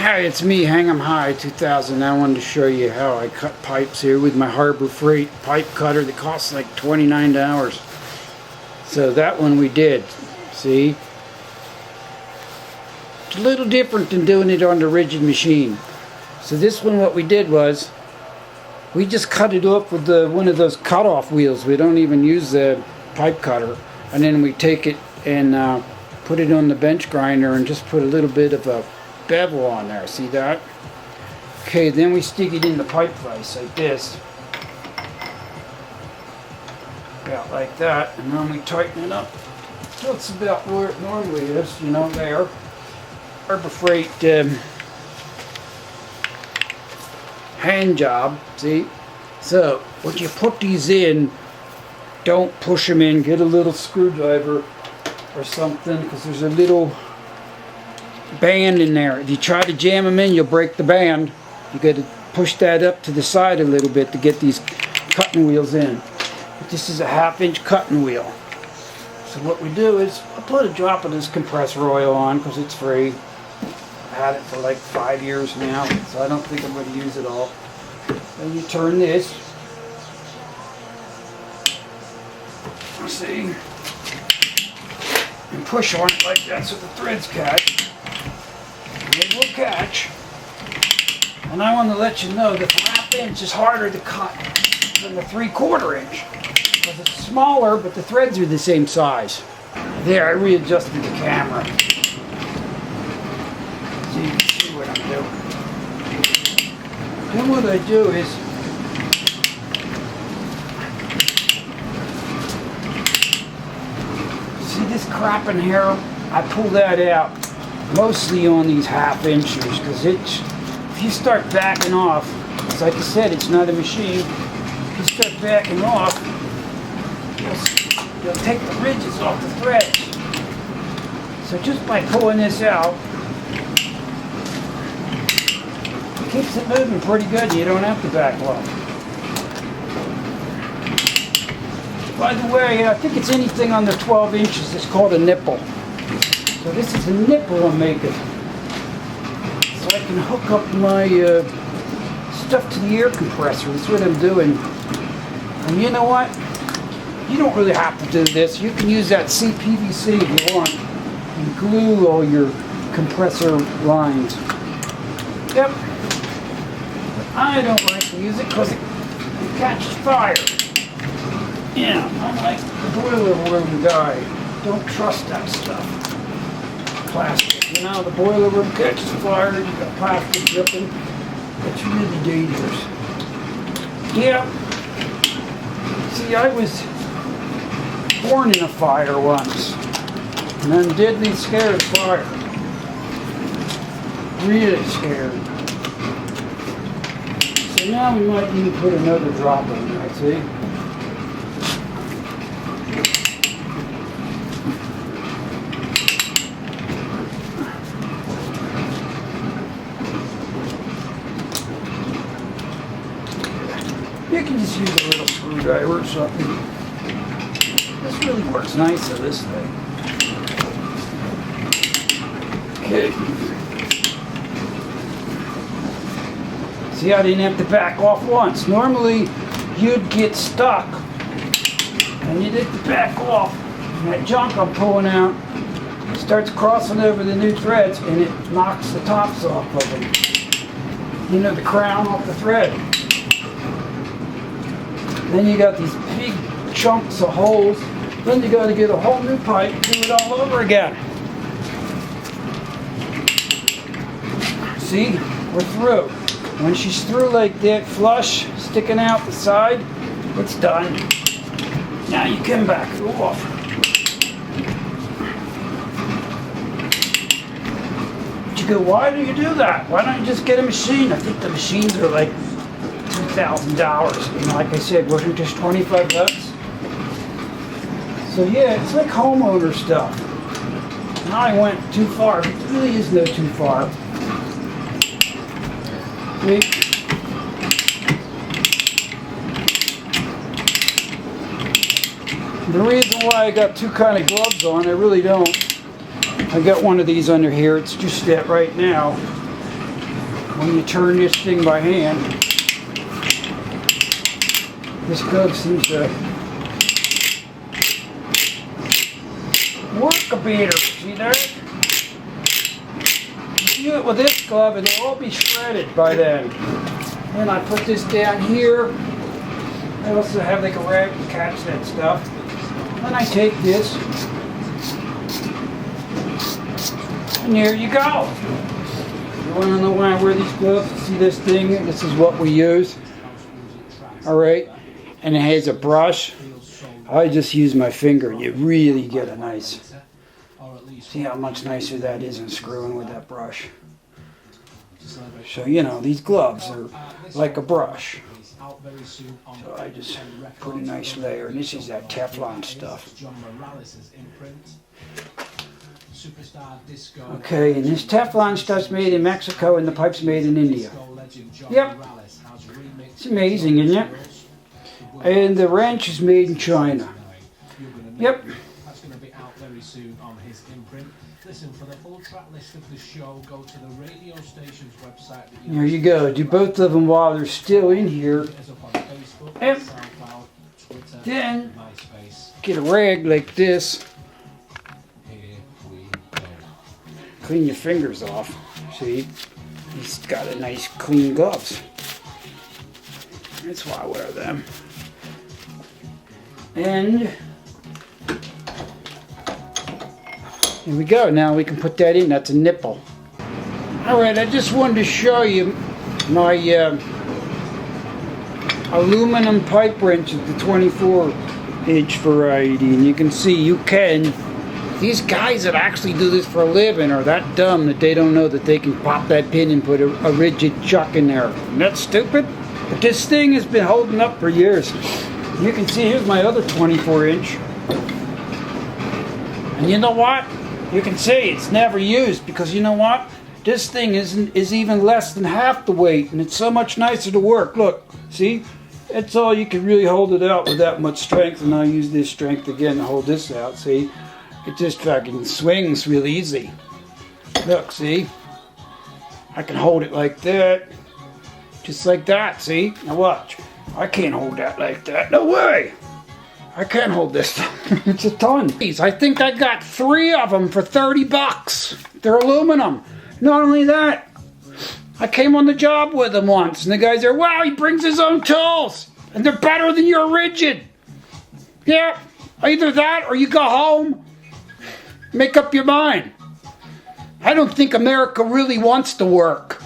Hi, it's me, Hang 'em High 2000. I wanted to show you how I cut pipes here with my Harbor Freight pipe cutter that costs like $29. So that one we did. See? It's a little different than doing it on the rigid machine. So this one, what we did was, we just cut it up with one of those cutoff wheels. We don't even use the pipe cutter. And then we take it and put it on the bench grinder and just put a little bit of a bevel on there. See that? Okay, then we stick it in the pipe vise like this. About like that. And then we tighten it up. So it's about where it normally is, you know, there. Harbor Freight hand job, see? So, when you put these in, don't push them in. Get a little screwdriver or something, because there's a little band in there. If you try to jam them in, you'll break the band. You got to push that up to the side a little bit to get these cutting wheels in. But this is a 1/2-inch cutting wheel. So what we do is, I put a drop of this compressor oil on because it's free. I've had it for like 5 years now, so I don't think I'm going to use it all. Then you turn this. See? And push on it like that so the threads catch. And they will catch. And I want to let you know that the 1/2-inch is harder to cut than the 3/4 inch. Because it's smaller, but the threads are the same size. There, I readjusted the camera. So you can see what I'm doing. Then what I do is, see this crap in here? I pull that out mostly on these 1/2 inches because if you start backing off, it's like I said, it's not a machine. If you start backing off, you'll take the ridges off the threads. So just by pulling this out, it keeps it moving pretty good. You don't have to back off. By the way, I think it's anything under 12 inches. It's called a nipple. So this is a nipple I'm making. So I can hook up my stuff to the air compressor. That's what I'm doing. And you know what? You don't really have to do this. You can use that CPVC if you want and glue all your compressor lines. Yep. But I don't like to use it because it catches fire. Yeah, unlike the boiler room guy, don't trust that stuff. Plastic, you know, the boiler room catches fire, you got plastic dripping. It's really dangerous. Yeah. See, I was born in a fire once, and I'm deadly scared of fire. Really scared. So now we might even put another drop in there, see? You can just use a little screwdriver or something. This really works nice on this thing. Okay. See, I didn't have to back off once. Normally, you'd get stuck and you'd have to back off. And that junk I'm pulling out starts crossing over the new threads and it knocks the tops off of them. You know, the crown off the thread. Then you got these big chunks of holes. Then you got to get a whole new pipe and do it all over again. See, we're through. When she's through like that, flush, sticking out the side, it's done. Now you can back it off. But you go, why do you do that? Why don't you just get a machine? I think the machines are like $2,000. You know, like I said, wasn't just 25 bucks. So yeah, it's like homeowner stuff. Now I went too far. There really is no too far. See? The reason why I got two kind of gloves on, I really don't. I got one of these under here. It's just that right now. when you turn this thing by hand. This glove seems to work a better. See that? You do it with this glove and it'll all be shredded by then. Then I put this down here. I also have like a rag to catch that stuff. Then I take this. And there you go. You want to know why I wear these gloves? See this thing? This is what we use. Alright. And it has a brush. I just use my finger. You really get a nice. See how much nicer that is than screwing with that brush. So, you know, these gloves are like a brush. So I just put a nice layer. And this is that Teflon stuff. Okay, and this Teflon stuff's made in Mexico and the pipe's made in India. Yep. It's amazing, isn't it? And the wrench is made in China. Yep. That's going to be out very soon on his imprint. Listen, for the full track list of the show, go to the radio station's website. There you go. Do both of them while they're still in here. Yep. Then get a rag like this. Clean your fingers off. See? He's got a nice clean gloves. That's why I wear them. And here we go. Now we can put that in. That's a nipple. Alright, I just wanted to show you my aluminum pipe wrenches, the 24-inch variety. And you can see you can. These guys that actually do this for a living are that dumb that they don't know that they can pop that pin and put a rigid chuck in there. Isn't that stupid? But this thing has been holding up for years. You can see here's my other 24-inch. And you know what? You can see it's never used because you know what? This thing is even less than half the weight and it's so much nicer to work. Look, see? That's all you can really hold it out with that much strength, and I'll use this strength again to hold this out, see? It just fucking swings real easy. Look, see? I can hold it like that. Just like that, see? Now watch. I can't hold that like that. No way! I can't hold this. It's a ton. I think I got 3 of them for 30 bucks. They're aluminum. Not only that, I came on the job with them once, and the guys are, wow, he brings his own tools, and they're better than your rigid. Yeah, either that or you go home. Make up your mind. I don't think America really wants to work.